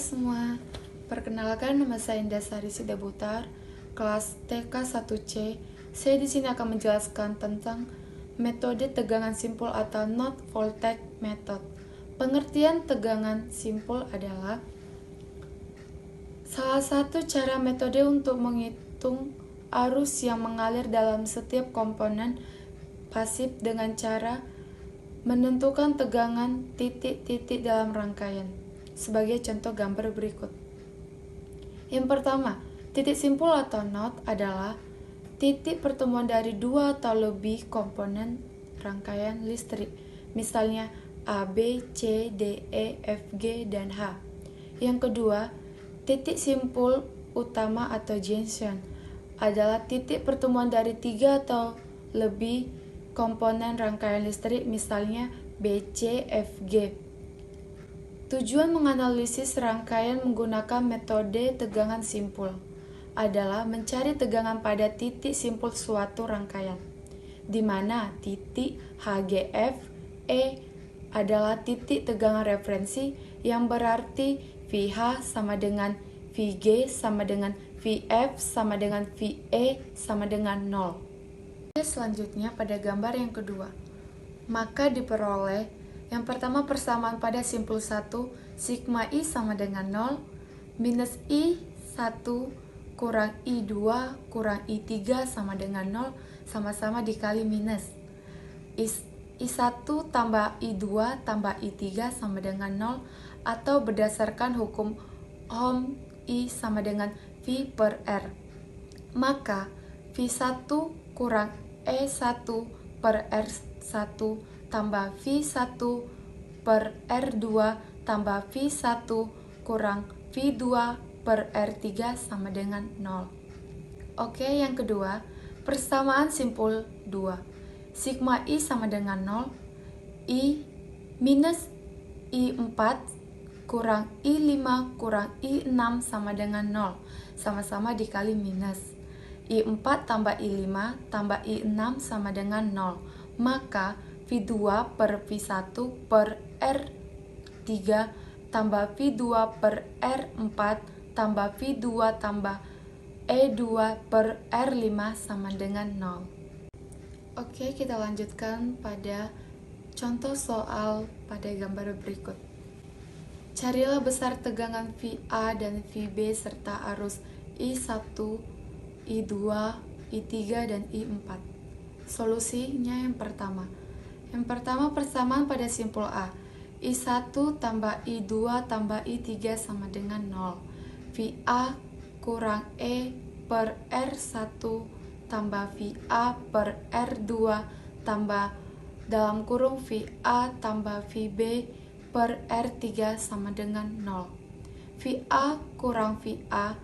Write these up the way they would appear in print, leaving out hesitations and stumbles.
semua, perkenalkan nama saya Indasari Sidabutar, kelas TK 1C. Saya di sini akan menjelaskan tentang metode tegangan simpul atau not voltage method. Pengertian tegangan simpul adalah salah satu cara metode untuk menghitung arus yang mengalir dalam setiap komponen pasif dengan cara menentukan tegangan titik-titik dalam rangkaian. Sebagai contoh gambar berikut. Yang pertama, titik simpul atau not adalah titik pertemuan dari dua atau lebih komponen rangkaian listrik, misalnya A, B, C, D, E, F, G, dan H. Yang kedua, titik simpul utama atau junction adalah titik pertemuan dari tiga atau lebih komponen rangkaian listrik, misalnya B, C, F, G. Tujuan menganalisis rangkaian menggunakan metode tegangan simpul adalah mencari tegangan pada titik simpul suatu rangkaian, di mana titik HGF E adalah titik tegangan referensi yang berarti VH sama dengan VG sama dengan VF sama dengan VE sama dengan 0. Selanjutnya pada gambar yang kedua, maka diperoleh yang pertama persamaan pada simpul 1, sigma I sama dengan 0, minus I1 kurang I2 kurang I3 sama dengan 0, sama-sama dikali minus. I1 tambah I2 tambah I3 sama dengan 0, atau berdasarkan hukum Ohm I sama dengan V per R. Maka V1 kurang E1 per R1 tambah V1 per R2 tambah V1 kurang V2 per R3 sama dengan 0. Oke, yang kedua, persamaan simpul 2. Sigma I sama dengan 0, I minus I4 kurang I5 kurang I6 sama dengan 0, sama-sama dikali minus. I4 tambah I5 tambah I6 sama dengan 0, maka V2 per V1 per R3 tambah V2 per R4 tambah V2 tambah E2 per R5 sama dengan 0. Oke, kita lanjutkan pada contoh soal pada gambar berikut. Carilah besar tegangan VA dan VB serta arus I1, I2, I3, dan I4. Solusinya yang pertama. Yang pertama persamaan pada simpul A. I1 tambah I2 tambah I3 sama dengan 0. VA kurang E per R1 tambah VA per R2 tambah dalam kurung VA tambah VB per R3 sama dengan 0. VA kurang VA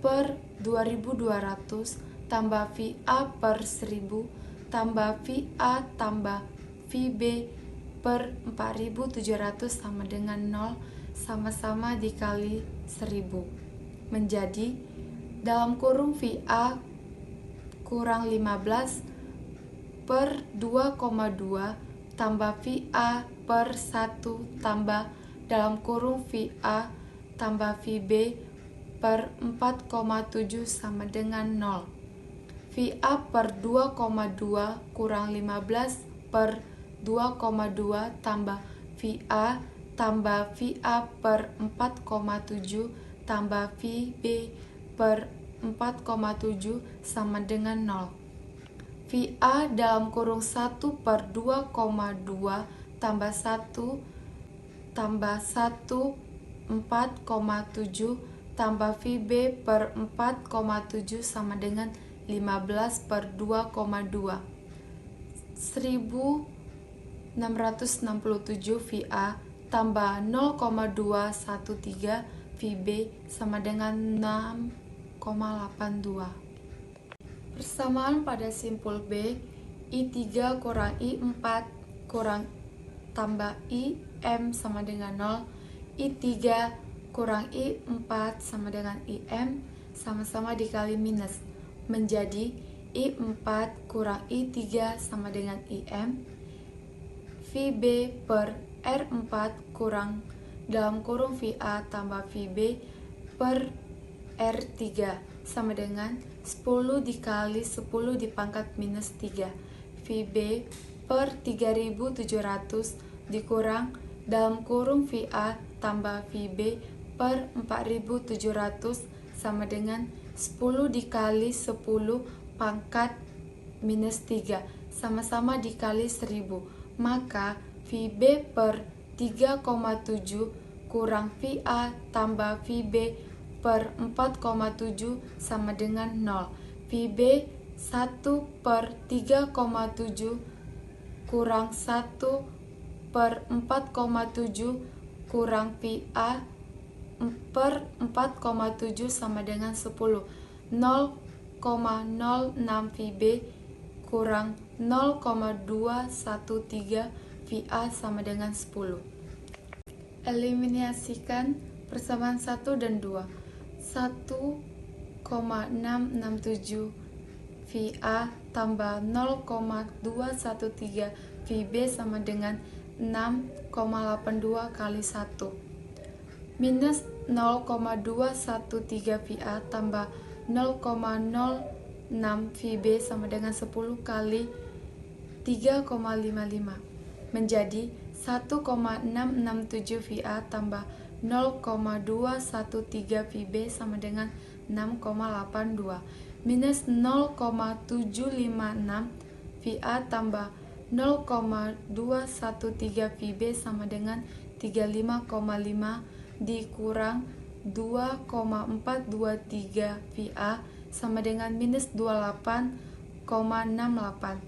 per 2200 tambah VA per 1000 tambah VA tambah VB per 4700 sama dengan 0, sama-sama dikali 1000, menjadi dalam kurung VA kurang 15 per 2,2 tambah VA per 1 tambah dalam kurung VA tambah VB per 4,7 sama dengan 0. VA per 2,2 kurang 15 per 2,2 tambah VA tambah VA per 4,7 tambah VB per 4,7 sama dengan 0. VA dalam kurung 1 per 2,2 tambah 1 tambah 1 4,7 tambah VB per 4,7 sama dengan 15 per 2,2. 1667 VA tambah 0,213 VB sama dengan 6,82. Persamaan pada simpul B, I3 kurang I4 kurang tambah IM sama dengan 0, I3 kurang I4 sama dengan IM, sama-sama dikali minus, menjadi I4 kurang I3 sama dengan IM, VB per R4 kurang dalam kurung VA tambah VB per R3 sama dengan 10 dikali 10 dipangkat minus 3 VB per 3700 dikurang dalam kurung VA tambah VB per 4700 sama dengan 10 dikali 10 pangkat minus 3 sama-sama dikali 1000, maka VB per 3,7 kurang VA tambah VB per 4,7 sama dengan 0. VB 1 per 3,7 kurang 1 per 4,7 kurang VA per 4,7 sama dengan 10. 0,06 VB kurang 0,213 VA sama dengan 10. Eliminasikan persamaan 1 dan 2. 1,667 VA tambah 0,213 VB sama dengan 6,82 kali 1 minus 0,213 VA tambah 0,06 VB sama dengan 10 kali 3,55 menjadi 1,667 VA tambah 0,213 VB sama dengan 6,82 minus 0,756 VA tambah 0,213 VB sama dengan 35,5 dikurang 2,423 VA sama dengan minus 28,68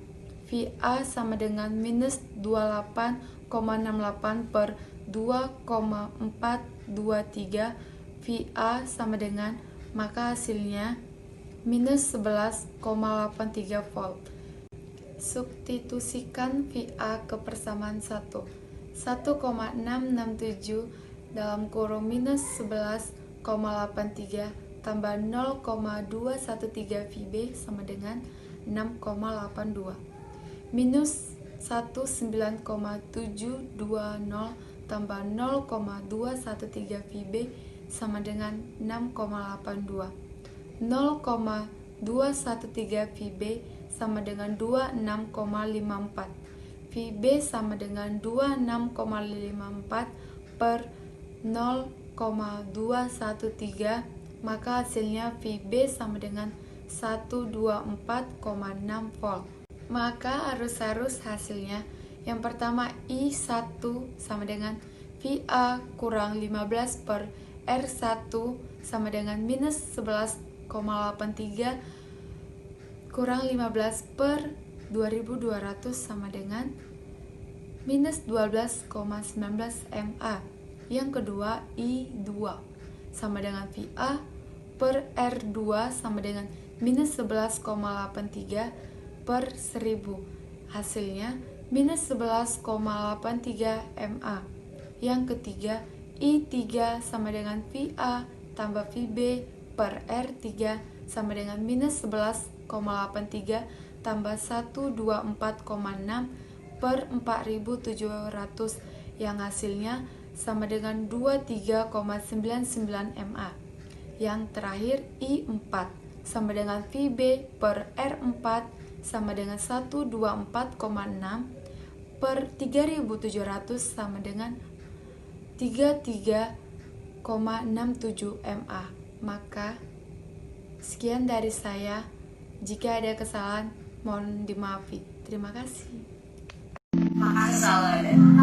VA sama dengan minus 28,68 per 2,423 VA sama dengan, maka hasilnya minus 11,83 volt. Substitusikan VA ke persamaan 1. 1,667 dalam kurung minus 11,83 tambah 0,213 VB sama dengan 6,82 minus 19,720 tambah 0,213 VB sama dengan 6,82 0,213 VB sama dengan 26,54 VB sama dengan 26,54 per 0,213, maka hasilnya VB sama dengan 124,6 volt. Maka arus hasilnya yang pertama I1 sama dengan VA kurang 15 per R1 sama dengan minus 11,83 kurang 15 per 2200 sama dengan minus 12,19 MA. Yang kedua I2 sama dengan VA per R2 sama dengan minus 11,83 per 1000. Hasilnya minus 11,83 MA. Yang ketiga, I3 sama dengan VA tambah VB per R3 sama dengan minus 11,83 tambah 124,6 per 4700, yang hasilnya sama dengan 23,99 MA. Yang terakhir, I4 sama dengan VB per R4 sama dengan 124,6 per 3700 sama dengan 33,67 MA. Maka sekian dari saya. Jika ada kesalahan mohon dimaafi. Terima kasih. Makasih.